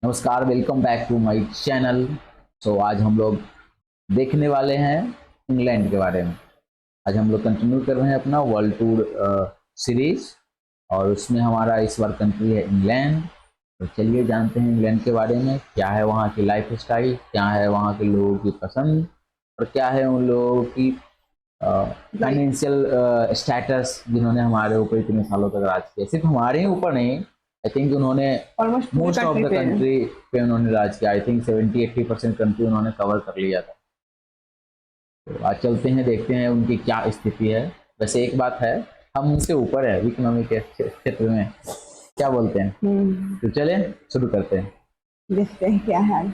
नमस्कार, welcome back to my channel. आज हम लोग देखने वाले हैं इंग्लैंड के बारे में। आज हम लोग कंटिन्यू कर रहे हैं अपना वर्ल्ड टूर सीरीज और उसमें हमारा इस बार कंट्री है इंग्लैंड। तो चलिए जानते हैं इंग्लैंड के बारे में, क्या है वहाँ की लाइफ स्टाइल, क्या है वहाँ के लोगों की पसंद और क्या है उन लोगों की फाइनेंशियल स्टेटस जिन्होंने हमारे ऊपर इतने सालों तक राज किया। सिर्फ हमारे ही ऊपर नहीं, आई थिंक उन्होंने मोस्ट ऑफ द कंट्री पे उन्होंने राज किया। आई थिंक 70-80% कंट्री उन्होंने कवर कर लिया था। तो आज चलते हैं, देखते हैं उनकी क्या स्थिति है। वैसे एक बात है, हम उनसे ऊपर है इकोनॉमी के क्षेत्र में, क्या बोलते हैं? तो चले शुरू करते हैं, देखते हैं क्या है।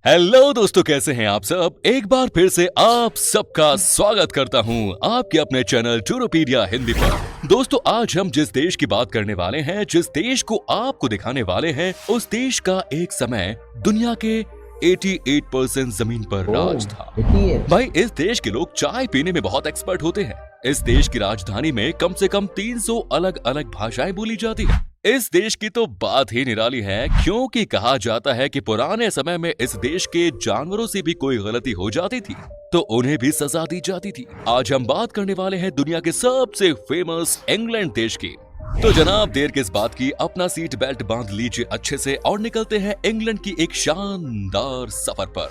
हेलो दोस्तों, कैसे हैं आप सब। एक बार फिर से आप सबका स्वागत करता हूं आपके अपने चैनल टूरोपीडिया हिंदी पर। दोस्तों, आज हम जिस देश की बात करने वाले हैं, जिस देश को आपको दिखाने वाले हैं, उस देश का एक समय दुनिया के 88% जमीन पर राज था। भाई, इस देश के लोग चाय पीने में बहुत एक्सपर्ट होते हैं। इस देश की राजधानी में कम से कम 300 अलग अलग भाषाएं बोली जाती है। इस देश की तो बात ही निराली है, क्योंकि कहा जाता है कि पुराने समय में इस देश के जानवरों से भी कोई गलती हो जाती थी तो उन्हें भी सजा दी जाती थी। आज हम बात करने वाले हैं दुनिया के सबसे फेमस इंग्लैंड देश की। तो जनाब, देर किस बात की, अपना सीट बेल्ट बांध लीजिए अच्छे से और निकलते हैं इंग्लैंड की एक शानदार सफर पर।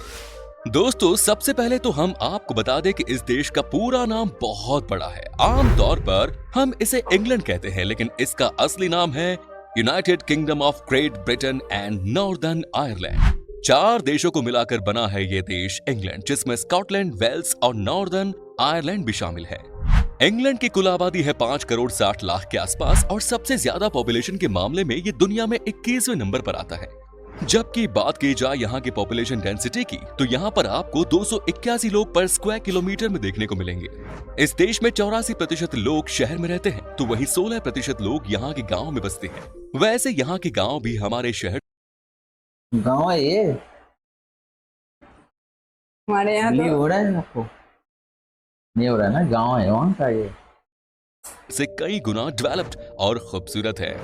दोस्तों, सबसे पहले तो हम आपको बता दें कि इस देश का पूरा नाम बहुत बड़ा है। आमतौर पर हम इसे इंग्लैंड कहते हैं, लेकिन इसका असली नाम है United kingdom of great Britain and northern Ireland. 4 देशों को मिलाकर बना है ये देश इंग्लैंड, जिसमें स्कॉटलैंड, वेल्स और नॉर्दर्न आयरलैंड भी शामिल है। इंग्लैंड की कुल आबादी है 5 करोड़ 60 लाख के आसपास और सबसे ज्यादा पॉपुलेशन के मामले में ये दुनिया में 21वें नंबर पर आता है। जबकि बात की जाए यहाँ की पॉपुलेशन डेंसिटी की, तो यहाँ पर आपको 281 लोग पर स्क्वायर किलोमीटर में देखने को मिलेंगे। इस देश में 84% लोग शहर में रहते हैं, तो वही 16% लोग यहाँ के गांव में बसते हैं। वैसे यहाँ के गांव भी हमारे शहर गाँव है ये। हमारे यहाँ तो हो रहा है आपको नहीं हो रहा है ना, गाँव है वहाँ का ये से कई गुना डेवलप्ड और खूबसूरत है।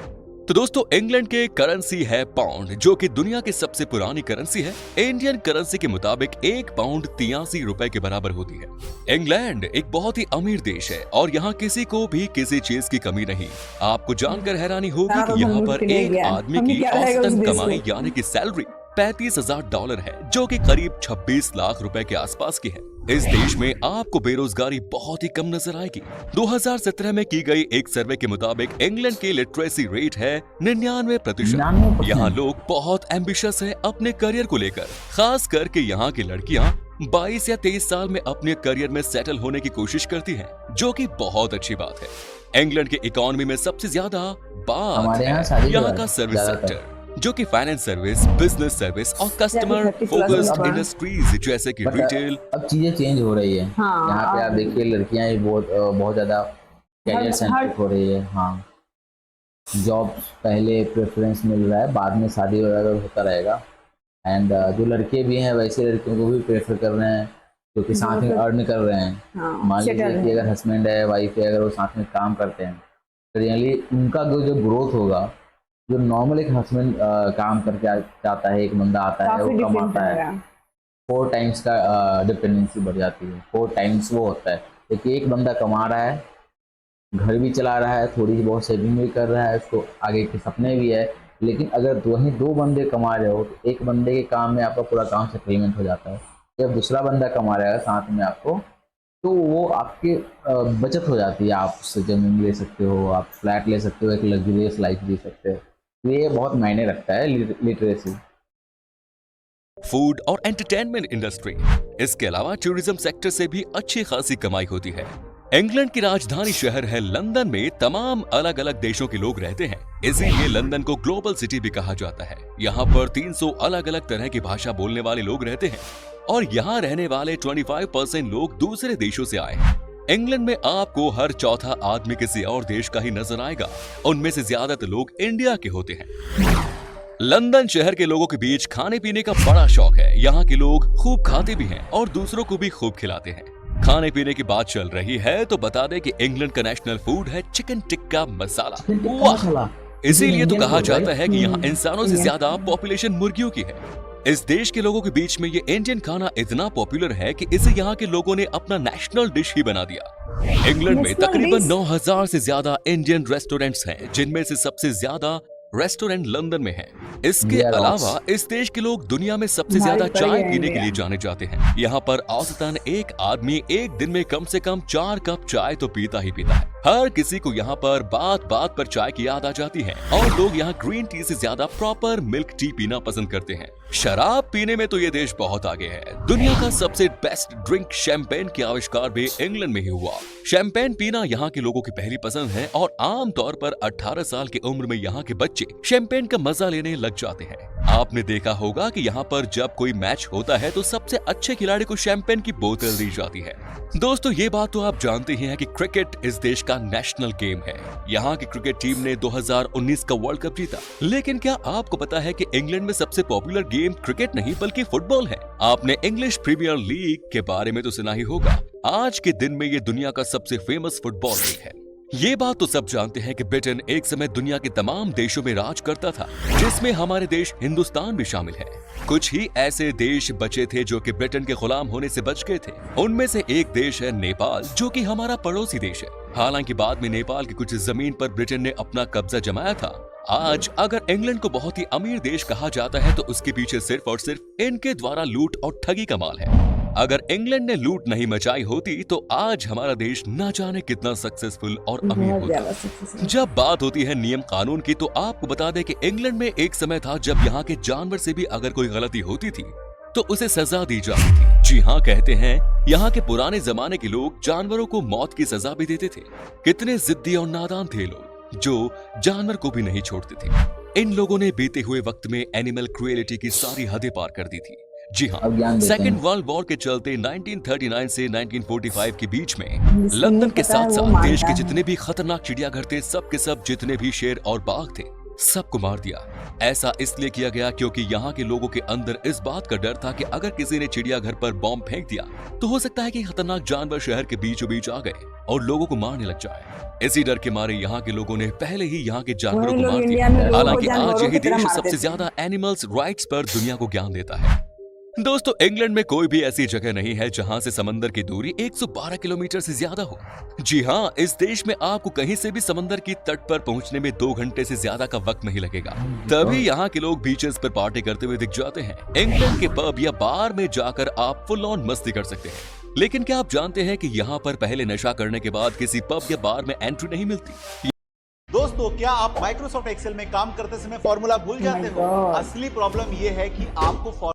तो दोस्तों, इंग्लैंड के करेंसी है पाउंड, जो कि दुनिया की सबसे पुरानी करेंसी है। इंडियन करेंसी के मुताबिक 1 पाउंड 83 रुपए के बराबर होती है। इंग्लैंड एक बहुत ही अमीर देश है और यहाँ किसी को भी किसी चीज की कमी नहीं। आपको जानकर हैरानी होगी कि यहाँ पर एक आदमी की औसतन कमाई यानी कि सैलरी $35,000 है, जो कि करीब 26 लाख रुपए के आसपास की है। इस देश में आपको बेरोजगारी बहुत ही कम नजर आएगी। 2017 में की गई एक सर्वे के मुताबिक इंग्लैंड की लिटरेसी रेट है 99%। यहाँ लोग बहुत एम्बिशियस है अपने करियर को लेकर। खास करके यहाँ की लड़कियाँ 22 या 23 साल में अपने करियर में सेटल होने की कोशिश करती हैं, जो कि बहुत अच्छी बात है। इंग्लैंड की इकोनॉमी में सबसे ज्यादा बात है यहाँ का सर्विस सेक्टर, जो कि फाइनेंस सर्विस, बिजनेस सर्विस और कस्टमर फोकस्ड इंडस्ट्रीज जैसे कि रिटेल। अब चीजें चेंज हो रही है। यहाँ पे आप देखिए, लड़कियां बहुत ज्यादा कैरियर सेंट्रिक हो रही है। हाँ, जॉब पहले प्रेफरेंस मिल रहा है, बाद में शादी वगैरह होता रहेगा। एंड जो लड़के भी हैं, वैसे लड़कियों को भी प्रेफर कर रहे हैं जो कि साथ में अर्न कर रहे हैं। मान लीजिए कि अगर हस्बैंड है, वाइफ है, अगर वो साथ में काम करते हैं तो रियली उनका जो ग्रोथ होगा, जो नॉर्मल एक हस्बैंड काम करके जाता है, एक बंदा आता है, वो कमाता है, 4 टाइम्स का डिपेंडेंसी बढ़ जाती है। 4 टाइम्स वो होता है। देखिए, एक बंदा कमा रहा है, घर भी चला रहा है, थोड़ी बहुत सेविंग भी कर रहा है, उसको आगे के सपने भी है। लेकिन अगर वहीं 2 बंदे कमा रहे हो तो एक बंदे के काम में आपका पूरा काम सेटलमेंट हो जाता है। जब दूसरा बंदा कमा रहा है साथ में आपको, तो वो आपकी बचत हो जाती है। आप उससे जमीन ले सकते हो, आप फ्लैट ले सकते हो, एक लग्जरियस लाइफ जी सकते हो। ये बहुत मायने रखता है लिटरेसी। फूड और एंटरटेनमेंट इंडस्ट्री, इसके अलावा टूरिज्म सेक्टर से भी अच्छी खासी कमाई होती है। इंग्लैंड की राजधानी शहर है लंदन में तमाम अलग अलग देशों के लोग रहते हैं, इसीलिए लंदन को ग्लोबल सिटी भी कहा जाता है। यहाँ पर 300 अलग अलग तरह की भाषा बोलने वाले लोग रहते हैं और यहाँ रहने वाले 25% लोग दूसरे देशों से आए हैं। इंग्लैंड में आपको हर चौथा आदमी किसी और देश का ही नजर आएगा। उनमें से ज्यादातर लोग इंडिया के होते हैं। लंदन शहर के लोगों के बीच खाने पीने का बड़ा शौक है। यहाँ के लोग खूब खाते भी हैं और दूसरों को भी खूब खिलाते हैं। खाने पीने की बात चल रही है तो बता दें कि इंग्लैंड का नेशनल फूड है चिकन टिक्का मसाला। वाह, इसीलिए तो Indian कहा food, जाता right? है कि यहाँ इंसानों से Indian ज्यादा पॉपुलेशन मुर्गियों की है। इस देश के लोगों के बीच में ये इंडियन खाना इतना पॉपुलर है कि इसे यहाँ के लोगों ने अपना नेशनल डिश ही बना दिया। इंग्लैंड में National तकरीबन dish? 9000 से ज्यादा इंडियन रेस्टोरेंट्स हैं, जिनमें से सबसे ज्यादा रेस्टोरेंट लंदन में हैं। इसके Yes. अलावा इस देश के लोग दुनिया में सबसे भाई ज्यादा बढ़िया चाय है पीने के इंडिया। लिए जाने जाते हैं। यहाँ पर औसतन एक आदमी एक दिन में कम से कम 4 कप चाय तो पीता ही पीता है। हर किसी को यहाँ पर बात बात पर चाय की याद आ जाती है और लोग यहाँ ग्रीन टी से ज्यादा प्रॉपर मिल्क टी पीना पसंद करते हैं। शराब पीने में तो ये देश बहुत आगे है। दुनिया का सबसे बेस्ट ड्रिंक शैंपेन के आविष्कार भी इंग्लैंड में ही हुआ। शैंपेन पीना यहाँ के लोगों की पहली पसंद है और आमतौर पर 18 साल की उम्र में यहाँ के बच्चे शैंपेन का मजा लेने लग जाते हैं। आपने देखा होगा कि यहाँ पर जब कोई मैच होता है तो सबसे अच्छे खिलाड़ी को शैंपेन की बोतल दी जाती है। दोस्तों, ये बात तो आप जानते ही हैं कि क्रिकेट इस देश का नेशनल गेम है। यहाँ की क्रिकेट टीम ने 2019 का वर्ल्ड कप जीता। लेकिन क्या आपको पता है कि इंग्लैंड में सबसे पॉपुलर गेम क्रिकेट नहीं बल्कि फुटबॉल है? आपने इंग्लिश प्रीमियर लीग के बारे में तो सुना ही होगा। आज के दिन में ये दुनिया का सबसे फेमस फुटबॉल लीग है। ये बात तो सब जानते हैं कि ब्रिटेन एक समय दुनिया के तमाम देशों में राज करता था, जिसमें हमारे देश हिंदुस्तान भी शामिल है। कुछ ही ऐसे देश बचे थे जो कि ब्रिटेन के गुलाम होने से बच गए थे। उनमें से एक देश है नेपाल, जो कि हमारा पड़ोसी देश है। हालांकि बाद में नेपाल की कुछ जमीन पर ब्रिटेन ने अपना कब्जा जमाया था। आज अगर इंग्लैंड को बहुत ही अमीर देश कहा जाता है तो उसके पीछे सिर्फ और सिर्फ इनके द्वारा लूट और ठगी का माल है। अगर इंग्लैंड ने लूट नहीं मचाई होती तो आज हमारा देश न जाने कितना सक्सेसफुल और अमीर बहुत होता। ज्यादा सक्सेसफुल। जब बात होती है नियम कानून की तो आपको बता दें कि इंग्लैंड में एक समय था जब यहाँ के जानवर से भी अगर कोई गलती होती थी तो उसे सजा दी जाती थी। जी हाँ, कहते हैं यहाँ के पुराने जमाने के लोग जानवरों को मौत की सजा भी देते थे। कितने जिद्दी और नादान थे लोग जो जानवर को भी नहीं छोड़ते थे। इन लोगों ने बीते हुए वक्त में एनिमल क्रुएलिटी की सारी हदें पार कर दी थी। जी हाँ, अब ज्ञान देते सेकेंड हैं। वर्ल्ड वॉर के चलते 1939 से 1945 के बीच में जिसको लंदन नहीं के पता है साथ वो साथ देश मानता के है। जितने भी खतरनाक चिड़ियाघर थे, सब के सब जितने भी शेर और बाघ थे, सबको मार दिया। ऐसा इसलिए किया गया क्योंकि यहाँ के लोगों के अंदर इस बात का डर था कि अगर किसी ने चिड़ियाघर पर बॉम्ब फेंक दिया तो हो सकता है कि खतरनाक जानवर शहर के बीचों बीच आ गए और लोगों को मारने लग जाए। इसी डर के मारे यहाँ के लोगों ने पहले ही यहाँ के जानवरों वही को लोग मार इंडिया दिया। में लोगों को हालांकि आज जानवरों यही की तरह देश मारते सबसे थे। ज्यादा एनिमल्स राइट्स पर दुनिया को ज्ञान देता है। दोस्तों, इंग्लैंड में कोई भी ऐसी जगह नहीं है जहां से समंदर की दूरी 112 किलोमीटर से ज्यादा हो। जी हाँ, इस देश में आपको कहीं से भी समंदर की तट पर पहुंचने में 2 घंटे से ज्यादा का वक्त नहीं लगेगा। तभी यहाँ के लोग बीचेस पर पार्टी करते हुए दिख जाते हैं। इंग्लैंड के पब या बार में जाकर आप फुल ऑन मस्ती कर सकते हैं। लेकिन क्या आप जानते हैं कि यहाँ पर पहले नशा करने के बाद किसी पब या बार में एंट्री नहीं मिलती? दोस्तों, क्या आप माइक्रोसॉफ्ट एक्सेल में काम करते समय फॉर्मूला भूल जाते हो? God. असली प्रॉब्लम यह है कि आपको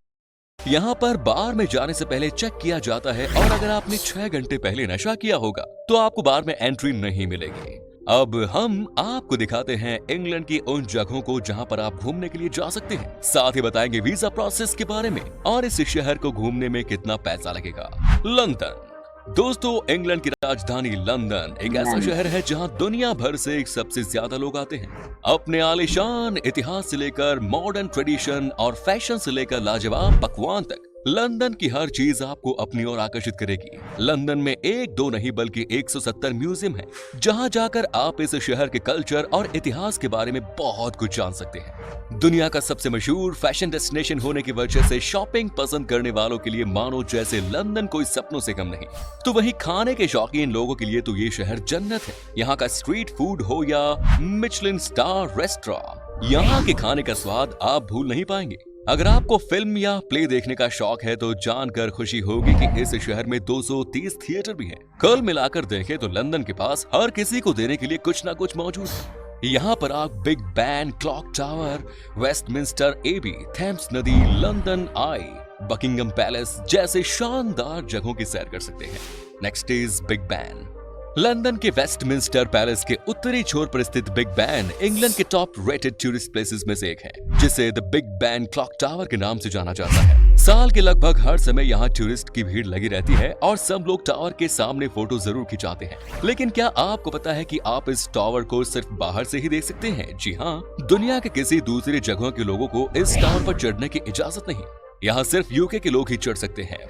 यहाँ पर बार में जाने से पहले चेक किया जाता है और अगर आपने 6 घंटे पहले नशा किया होगा तो आपको बार में एंट्री नहीं मिलेगी। अब हम आपको दिखाते हैं इंग्लैंड की उन जगहों को जहाँ पर आप घूमने के लिए जा सकते हैं। साथ ही बताएंगे वीजा प्रोसेस के बारे में और इस शहर को घूमने में कितना पैसा लगेगा। लंदन। दोस्तों, इंग्लैंड की राजधानी लंदन एक ऐसा शहर है जहां दुनिया भर से सबसे ज्यादा लोग आते हैं। अपने आलीशान इतिहास से लेकर मॉडर्न ट्रेडिशन और फैशन से लेकर लाजवाब पकवान तक लंदन की हर चीज आपको अपनी ओर आकर्षित करेगी। लंदन में 1-2 नहीं बल्कि 170 म्यूजियम हैं, जहां जाकर आप इस शहर के कल्चर और इतिहास के बारे में बहुत कुछ जान सकते हैं। दुनिया का सबसे मशहूर फैशन डेस्टिनेशन होने की वजह से शॉपिंग पसंद करने वालों के लिए मानो जैसे लंदन कोई सपनों से कम नहीं। तो वहीं खाने के शौकीन लोगों के लिए तो ये शहर जन्नत है। यहाँ का स्ट्रीट फूड हो या मिशेलिन स्टार रेस्टोरेंट, यहाँ के खाने का स्वाद आप भूल नहीं पाएंगे। अगर आपको फिल्म या प्ले देखने का शौक है तो जानकर खुशी होगी कि इस शहर में 230 थिएटर भी हैं। कुल मिलाकर देखें तो लंदन के पास हर किसी को देने के लिए कुछ ना कुछ मौजूद है। यहाँ पर आप Big Ben, clock tower, Westminster Abbey, Thames नदी, लंदन आई, बकिंगम पैलेस जैसे शानदार जगहों की सैर कर सकते हैं। Next is Big Ben. London के वेस्टमिंस्टर पैलेस के उत्तरी छोर पर स्थित बिग बैन इंग्लैंड के टॉप रेटेड टूरिस्ट प्लेसेस में से एक है, जिसे the Big Ben clock tower के नाम से जाना जाता है। साल के लगभग हर समय यहाँ टूरिस्ट की भीड़ लगी रहती है और सब लोग टावर के सामने फोटो जरूर खिंचाते हैं। लेकिन क्या आपको पता है कि आप इस टावर को सिर्फ बाहर से ही देख सकते हैं? जी हाँ, दुनिया के किसी दूसरी जगहों के लोगों को इस टावर पर चढ़ने की इजाजत नहीं। यहाँ सिर्फ यूके के लोग ही चढ़ सकते हैं।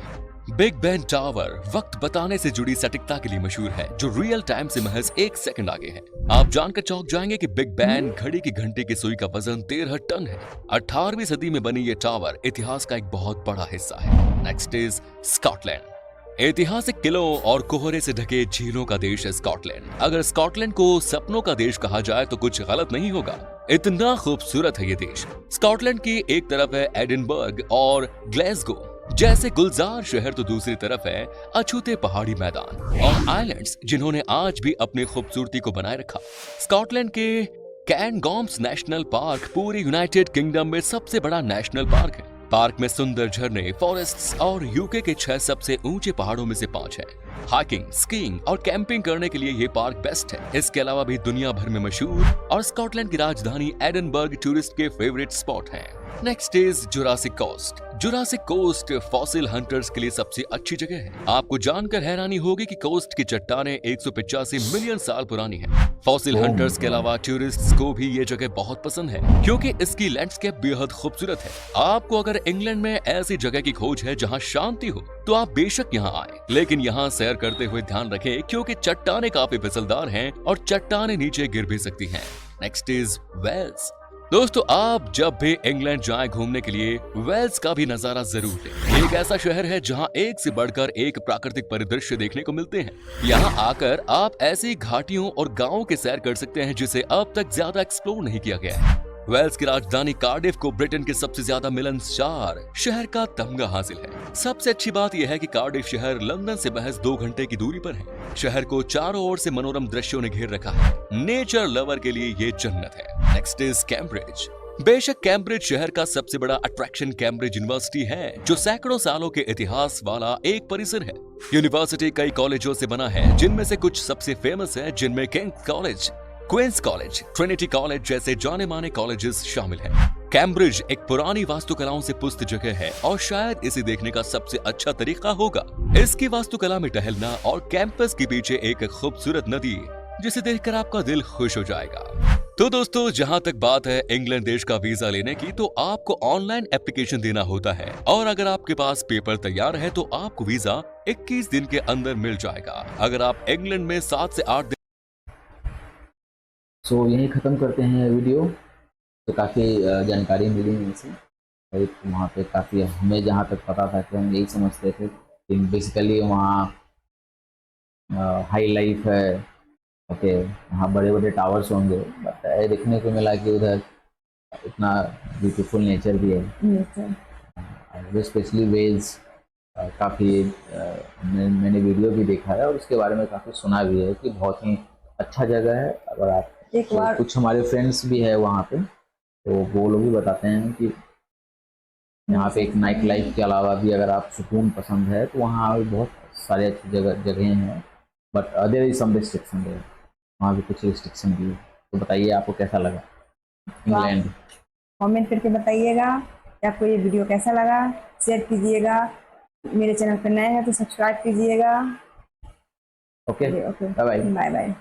बिग बेन टावर वक्त बताने से जुड़ी सटीकता के लिए मशहूर है, जो रियल टाइम से महज 1 सेकंड आगे है। आप जानकर चौंक जाएंगे कि बिग बेन घड़ी की घंटे की सुई का वजन 13 टन है। 18वीं सदी में बनी ये टावर इतिहास का एक बहुत बड़ा हिस्सा है। Next is Scotland. ऐतिहासिक किलों और कोहरे से ढके झीलों का देश है स्कॉटलैंड। अगर स्कॉटलैंड को सपनों का देश कहा जाए तो कुछ गलत नहीं होगा, इतना खूबसूरत है ये देश। स्कॉटलैंड की एक तरफ है एडिनबर्ग और ग्लासगो जैसे गुलजार शहर, तो दूसरी तरफ है अछूते पहाड़ी मैदान और आइलैंड्स जिन्होंने आज भी अपनी खूबसूरती को बनाए रखा। स्कॉटलैंड के कैनगॉम्स नेशनल पार्क पूरे यूनाइटेड किंगडम में सबसे बड़ा नेशनल पार्क है। पार्क में सुंदर झरने, फॉरेस्ट्स और यूके के 6 सबसे ऊंचे पहाड़ों में से 5 है। हाइकिंग, स्कीइंग और कैंपिंग करने के लिए ये पार्क बेस्ट है। इसके अलावा भी दुनिया भर में मशहूर और स्कॉटलैंड की राजधानी एडिनबर्ग टूरिस्ट के फेवरेट स्पॉट है। Next is Jurassic Coast. Jurassic Coast fossil hunters के लिए सबसे अच्छी जगह है। आपको जानकर हैरानी होगी कि कोस्ट की चट्टानें 185 मिलियन साल पुरानी है। फॉसिल हंटर्स के अलावा टूरिस्ट्स को भी ये जगह बहुत पसंद है क्योंकि इसकी लैंडस्केप बेहद खूबसूरत है। आपको अगर इंग्लैंड में ऐसी जगह की खोज है जहाँ शांति हो तो आप बेशक यहाँ आए, लेकिन यहाँ सैर करते हुए ध्यान रखें क्योंकि चट्टानें काफी फिसलदार हैं और चट्टानें नीचे गिर भी सकती हैं। Next is Wales. दोस्तों, आप जब भी इंग्लैंड जाएं घूमने के लिए वेल्स का भी नजारा जरूर लें। एक ऐसा शहर है जहां एक से बढ़कर एक प्राकृतिक परिदृश्य देखने को मिलते हैं। यहां आकर आप ऐसी घाटियों और गांवों के सैर कर सकते हैं जिसे अब तक ज्यादा एक्सप्लोर नहीं किया गया है। वेल्स की राजधानी कार्डिफ को ब्रिटेन के सबसे ज्यादा मिलनसार शहर का तमगा हासिल है। सबसे अच्छी बात यह है कि कार्डिफ शहर लंदन से महज 2 घंटे की दूरी पर है। शहर को चारों ओर से मनोरम दृश्यों ने घेर रखा है। नेचर लवर के लिए ये जन्नत है। Next is Cambridge. बेशक कैम्ब्रिज शहर का सबसे बड़ा अट्रैक्शन कैम्ब्रिज यूनिवर्सिटी है, जो सैकड़ों सालों के इतिहास वाला एक परिसर है। यूनिवर्सिटी कई कॉलेजों से बना है, जिनमें से कुछ सबसे फेमस है, जिनमें King's College, Queen's College, Trinity College जैसे जाने माने कॉलेजेस शामिल हैं। कैम्ब्रिज एक पुरानी वास्तुकलाओं से पुष्ट जगह है और शायद इसे देखने का सबसे अच्छा तरीका होगा इसकी वास्तुकला में टहलना और कैंपस के पीछे एक खूबसूरत नदी जिसे देखकर आपका दिल खुश हो जाएगा। तो दोस्तों, जहां तक बात है इंग्लैंड देश का वीजा लेने की, तो आपको ऑनलाइन एप्लीकेशन देना होता है और अगर आपके पास पेपर तैयार है तो आपको वीजा 21 दिन के अंदर मिल जाएगा। अगर आप इंग्लैंड में 7 से 8 यहीं ख़त्म करते हैं वीडियो। तो काफ़ी जानकारी मिली इनसे। वहाँ पे काफ़ी, हमें जहाँ तक पता था कि हम यही समझते थे कि बेसिकली वहाँ हाई लाइफ है, ओके, वहाँ बड़े बड़े टावर्स होंगे, बट देखने को मिला कि उधर इतना ब्यूटीफुल नेचर भी है। स्पेशली वेल्स काफ़ी मैंने वीडियो भी देखा है और उसके बारे में काफ़ी सुना भी है कि बहुत ही अच्छा जगह है। अगर आप तो कुछ हमारे फ्रेंड्स भी है वहाँ पे, तो वो लोग भी बताते हैं कि यहाँ पे एक नाइट लाइफ के अलावा भी अगर आप सुकून पसंद है तो वहाँ बहुत सारे अच्छी जगह हैं, but there is some restriction है, वहाँ भी कुछ रिस्ट्रिक्शन भी है। तो बताइए आपको कैसा लगा इंग्लैंड? कमेंट करके बताइएगा कि आपको ये वीडियो कैसा लगा। शेयर कीजिएगा, मेरे चैनल पर नए हैं तो सब्सक्राइब कीजिएगा। Okay, bye bye. Bye bye.